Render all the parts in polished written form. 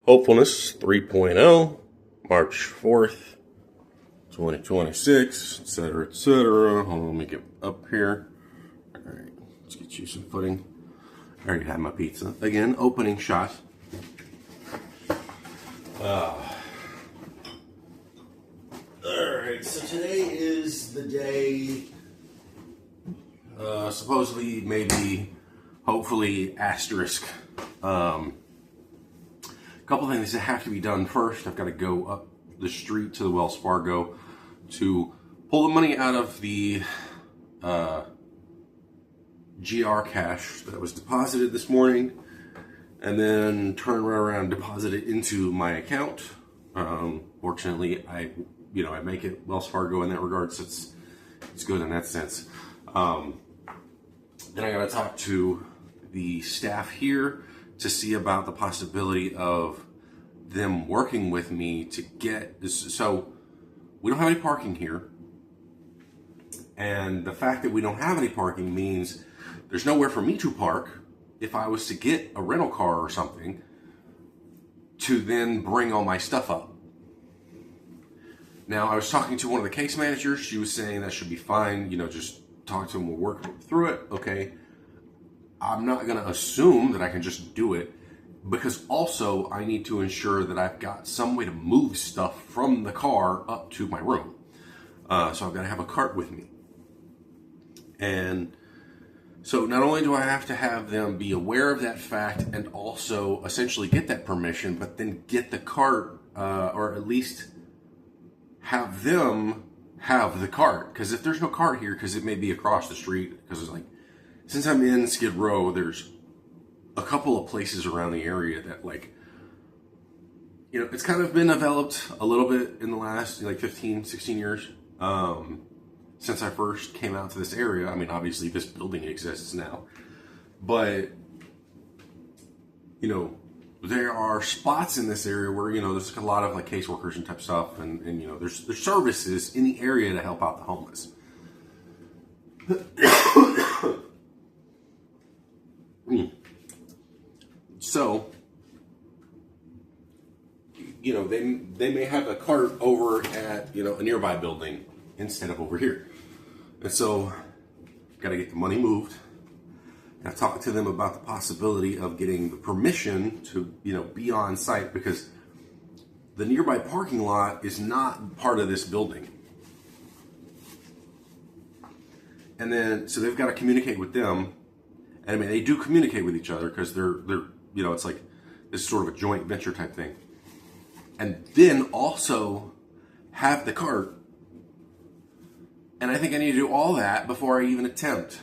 Hopefulness 3.0, March 4th, 2026, etc., etc. Hold on, let me get up here. All right, let's get you some footing. I already had my pizza. Again, opening shot. Alright, so today is the day, supposedly, maybe, hopefully, asterisk. Couple things that have to be done first. I've got to go up the street to the Wells Fargo to pull the money out of the GR cash that was deposited this morning, and then turn right around and deposit it into my account. Fortunately, I make it Wells Fargo in that regard, so it's good in that sense. Then I got to talk to the staff here to see about the possibility of them working with me to get this. So we don't have any parking here, and the fact that we don't have any parking means there's nowhere for me to park if I was to get a rental car or something to then bring all my stuff up. Now, I was talking to one of the case managers. She was saying that should be fine. Just talk to them. We'll work through it. Okay. I'm not going to assume that I can just do it, because also I need to ensure that I've got some way to move stuff from the car up to my room. So I've got to have a cart with me. And so not only do I have to have them be aware of that fact and also essentially get that permission, but then get the cart, or at least have them have the cart. Because if there's no cart here, because it may be across the street, because it's like, since I'm in Skid Row, there's a couple of places around the area that, it's kind of been developed a little bit in the last 15, 16 years. Since I first came out to this area. I mean, obviously this building exists now, but there are spots in this area where, there's a lot of caseworkers and type stuff, and there's services in the area to help out the homeless. So, they may have a cart over at, a nearby building instead of over here. And so, got to get the money moved. Got to talk to them about the possibility of getting the permission to, be on site, because the nearby parking lot is not part of this building. And then, so they've got to communicate with them. And I mean, they do communicate with each other, because they're it's like this sort of a joint venture type thing. And then also have the cart. And I think I need to do all that before I even attempt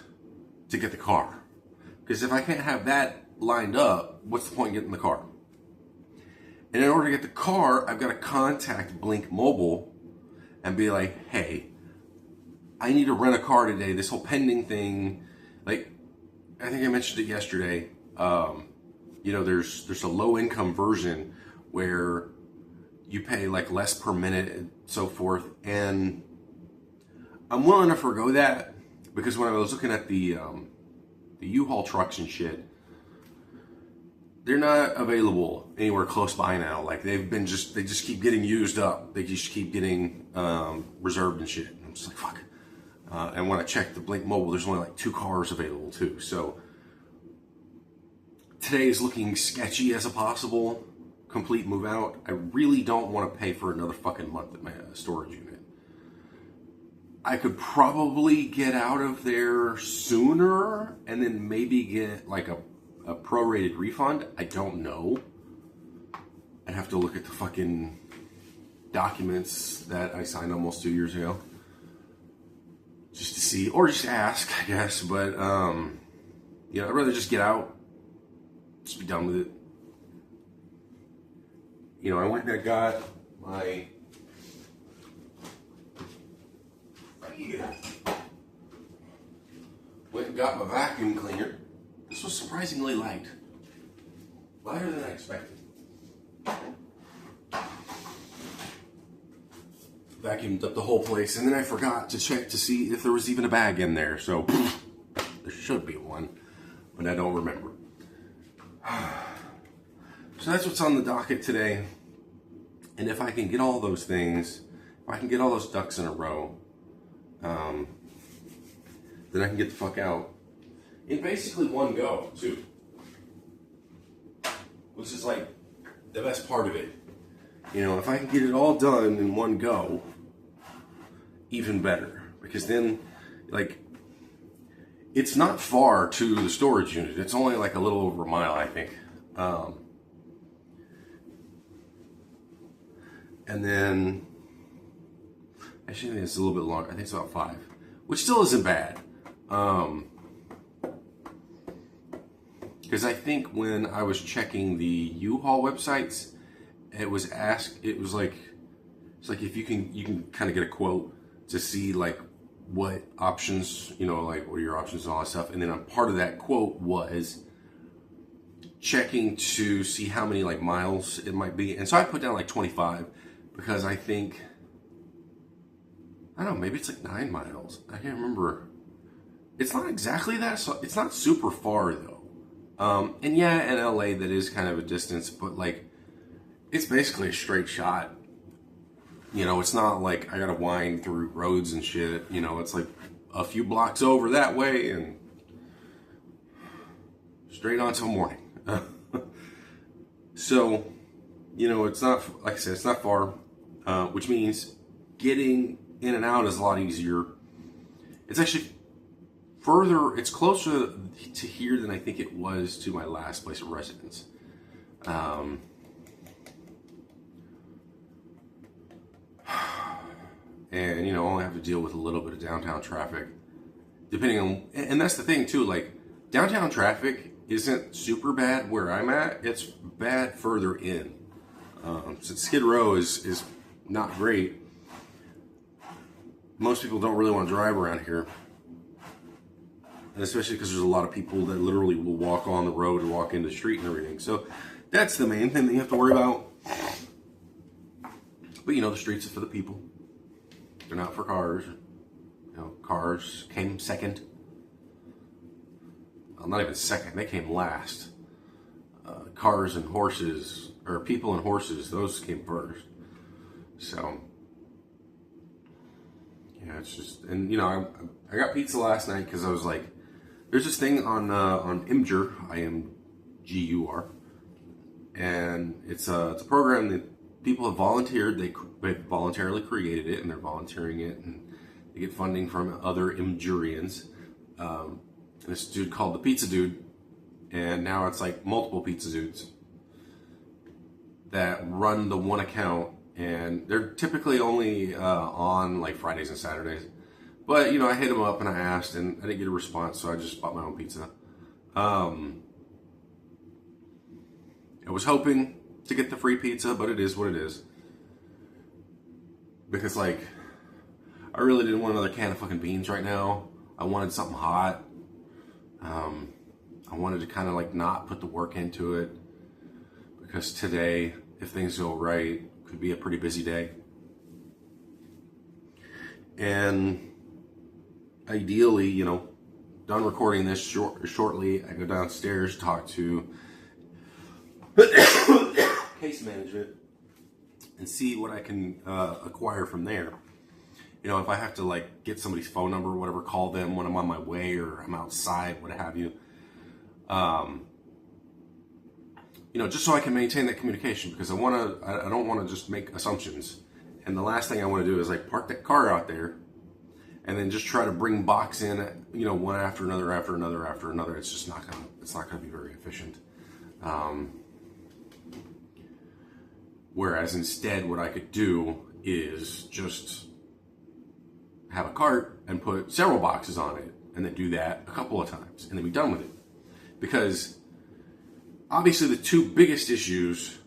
to get the car. Because if I can't have that lined up, what's the point in getting the car? And in order to get the car, I've got to contact Blink Mobile and be like, hey, I need to rent a car today. This whole pending thing, I think I mentioned it yesterday. There's a low income version where you pay less per minute and so forth. And I'm willing to forgo that, because when I was looking at the U-Haul trucks and shit, they're not available anywhere close by now. They just keep getting used up. They just keep getting reserved and shit. I'm just like, fuck. And when I checked the Blink Mobile, there's only 2 cars available too. So today is looking sketchy as a possible complete move out. I really don't want to pay for another fucking month at my storage unit. I could probably get out of there sooner and then maybe get a prorated refund. I don't know. I'd have to look at the fucking documents that I signed almost 2 years ago, just to see, or just ask, I guess. But I'd rather just get out, just be done with it. I went and I got my vacuum cleaner. This was surprisingly light, lighter than I expected. Vacuumed up the whole place, and then I forgot to check to see if there was even a bag in there. So there should be one, but I don't remember. So that's what's on the docket today. And if I can get all those things, if I can get all those ducks in a row, then I can get the fuck out in basically one go, too. Which is like the best part of it. You know, if I can get it all done in one go, even better. Because then, like, it's not far to the storage unit. It's only like a little over a mile, I think. And then, actually, I think it's a little bit longer. I think it's about 5, which still isn't bad. Because I think when I was checking the U-Haul websites, it was like if you can kind of get a quote to see like what options, you know, like what are your options and all that stuff. And then a part of that quote was checking to see how many like miles it might be. And so I put down like 25 because I think, I don't know, maybe it's like 9 miles. I can't remember. It's not exactly that, so it's not super far though. And yeah, in LA that is kind of a distance, but like it's basically a straight shot. You know, it's not like I gotta wind through roads and shit. You know, it's like a few blocks over that way and straight on till morning. So, you know, it's not, like I said, it's not far, which means getting in and out is a lot easier. It's actually further, it's closer to here than I think it was to my last place of residence. And, you know, only have to deal with a little bit of downtown traffic. Depending on, and that's the thing too, like, downtown traffic isn't super bad where I'm at. It's bad further in. Since Skid Row is not great, most people don't really want to drive around here. And especially because there's a lot of people that literally will walk on the road and walk into the street and everything. So that's the main thing that you have to worry about. But, you know, the streets are for the people. They're not for cars. You know, cars came second. Well, not even second. They came last. Cars and horses, or people and horses, those came first. So, yeah, it's just, and you know, I got pizza last night because I was like, there's this thing on Imgur, IMGUR, and it's a program that people have volunteered. They voluntarily created it, and they're volunteering it, and they get funding from other Imgurians. This dude called the Pizza Dude, and now it's like multiple Pizza Dudes that run the one account, and they're typically only on like Fridays and Saturdays. But, you know, I hit them up and I asked, and I didn't get a response, so I just bought my own pizza. I was hoping to get the free pizza, but it is what it is. Because, like, I really didn't want another can of fucking beans right now. I wanted something hot. I wanted to kind of, like, not put the work into it. Because today, if things go right, could be a pretty busy day. And ideally, you know, done recording this shortly, I go downstairs, talk to case management, and see what I can acquire from there. You know, if I have to like get somebody's phone number or whatever, call them when I'm on my way or I'm outside, what have you. You know, just so I can maintain that communication, because I don't want to just make assumptions. And the last thing I want to do is like park that car out there and then just try to bring box in, you know, one after another, after another, after another. It's just not gonna be very efficient. Whereas instead, what I could do is just have a cart and put several boxes on it, and then do that a couple of times, and then be done with it. Because obviously, the two biggest issues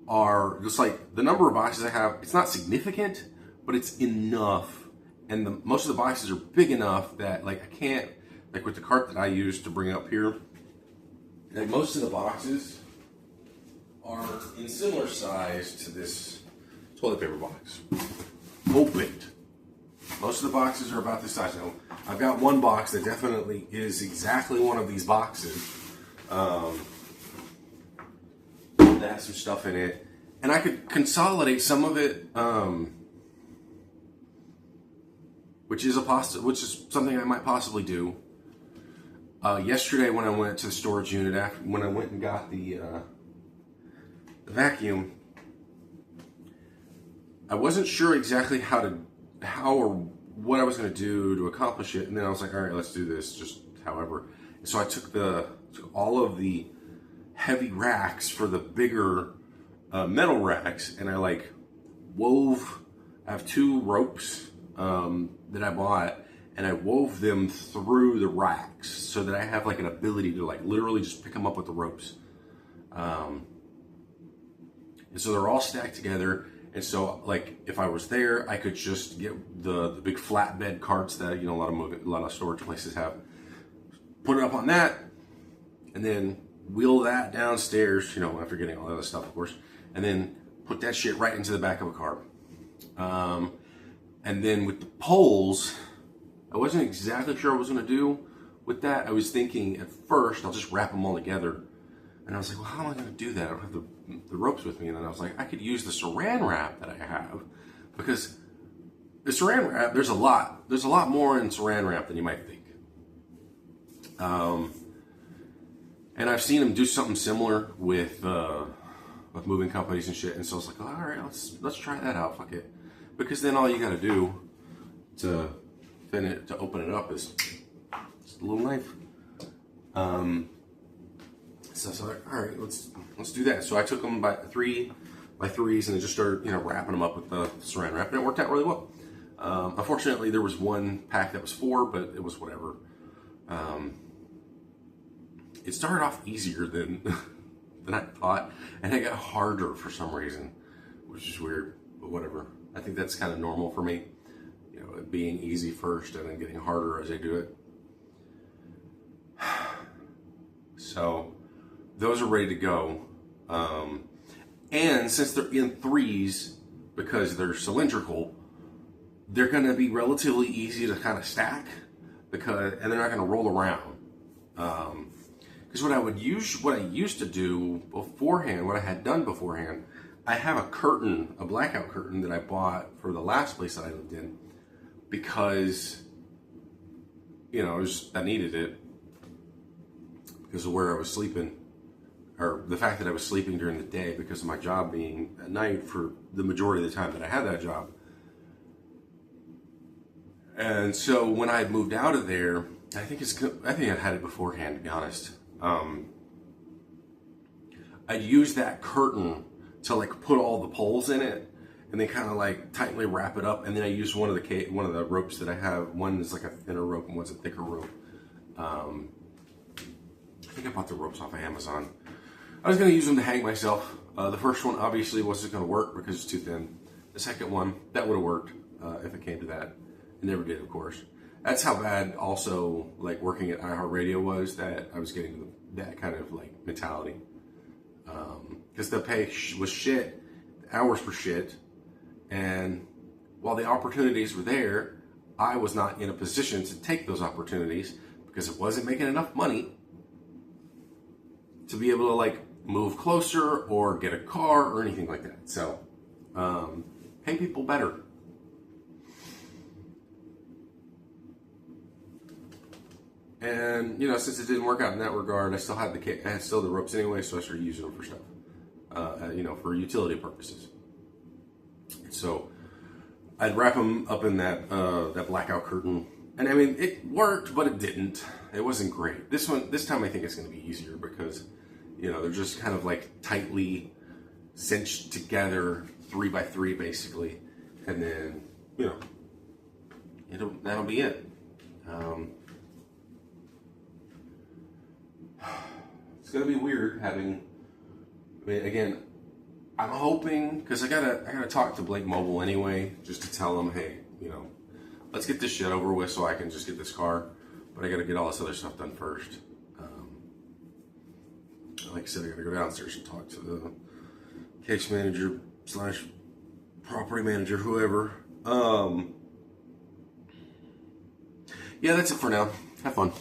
are just like the number of boxes I have. It's not significant, but it's enough. And most of the boxes are big enough that like I can't, like with the cart that I use to bring up here, like most of the boxes are in similar size to this toilet paper box. Opened. Most of the boxes are about this size. Now, I've got one box that definitely is exactly one of these boxes. That that has some stuff in it, and I could consolidate some of it, which is something I might possibly do. Yesterday, when I went to the storage unit, when I went and got the vacuum, I wasn't sure exactly how or what I was going to do to accomplish it, and then I was like, all right, let's do this, just however. And so I took all of the heavy racks for the bigger metal racks, and I like wove. I have 2 ropes that I bought, and I wove them through the racks so that I have like an ability to like literally just pick them up with the ropes. And so they're all stacked together. And so, like, if I was there, I could just get the big flatbed carts that, you know, a lot of storage places have. Put it up on that, and then wheel that downstairs, you know, after getting all the other stuff, of course, and then put that shit right into the back of a car. And then with the poles, I wasn't exactly sure what I was going to do with that. I was thinking at first, I'll just wrap them all together. And I was like, well, how am I going to do that? I don't have the ropes with me. And then I was like, I could use the saran wrap that I have, because the saran wrap, there's a lot more in saran wrap than you might think. And I've seen them do something similar with moving companies and shit. And so I was like, all right, let's try that out. Fuck it. Because then all you got to do to open it up is just a little knife. So I was like, all right, let's do that. So I took them by threes and I just started, you know, wrapping them up with the saran wrap, and it worked out really well. Unfortunately, there was one pack that was 4, but it was whatever. It started off easier than I thought, and it got harder for some reason, which is weird, but whatever. I think that's kind of normal for me, you know, it being easy first and then getting harder as I do it. So those are ready to go. And since they're in 3s, because they're cylindrical, they're going to be relatively easy to kind of stack, and they're not going to roll around. Because what I used to do beforehand, what I had done beforehand, I have a blackout curtain that I bought for the last place that I lived in, because, you know, I needed it because of where I was sleeping, or the fact that I was sleeping during the day because of my job being at night for the majority of the time that I had that job. And so when I moved out of there, I think I had it beforehand, to be honest. I'd use that curtain to like put all the poles in it, and then kind of like tightly wrap it up. And then I use one of the ropes that I have. One is like a thinner rope, and one's a thicker rope. I think I bought the ropes off of Amazon. I was going to use them to hang myself. The first one obviously wasn't going to work because it's too thin. The second one, that would have worked if it came to that. It never did, of course. That's how bad also like working at iHeartRadio was, that I was getting that kind of like mentality. Because the pay was shit, the hours were shit, and while the opportunities were there, I was not in a position to take those opportunities because it wasn't making enough money to be able to like move closer or get a car or anything like that. So, pay people better. And, you know, since it didn't work out in that regard, I still had the ropes anyway, so I started using them for stuff, you know, for utility purposes. So I'd wrap them up in that blackout curtain, and I mean, it worked, but it didn't. It wasn't great. This time I think it's going to be easier because, you know, they're just kind of like tightly cinched together, 3x3 basically, and then, you know, that'll be it. It's gonna be weird having. I mean, again, I'm hoping, because I gotta talk to Blake Mobile anyway, just to tell them, hey, you know, let's get this shit over with so I can just get this car. But I gotta get all this other stuff done first. Like I said, I gotta go downstairs and talk to the case manager / property manager, whoever. Yeah, that's it for now. Have fun.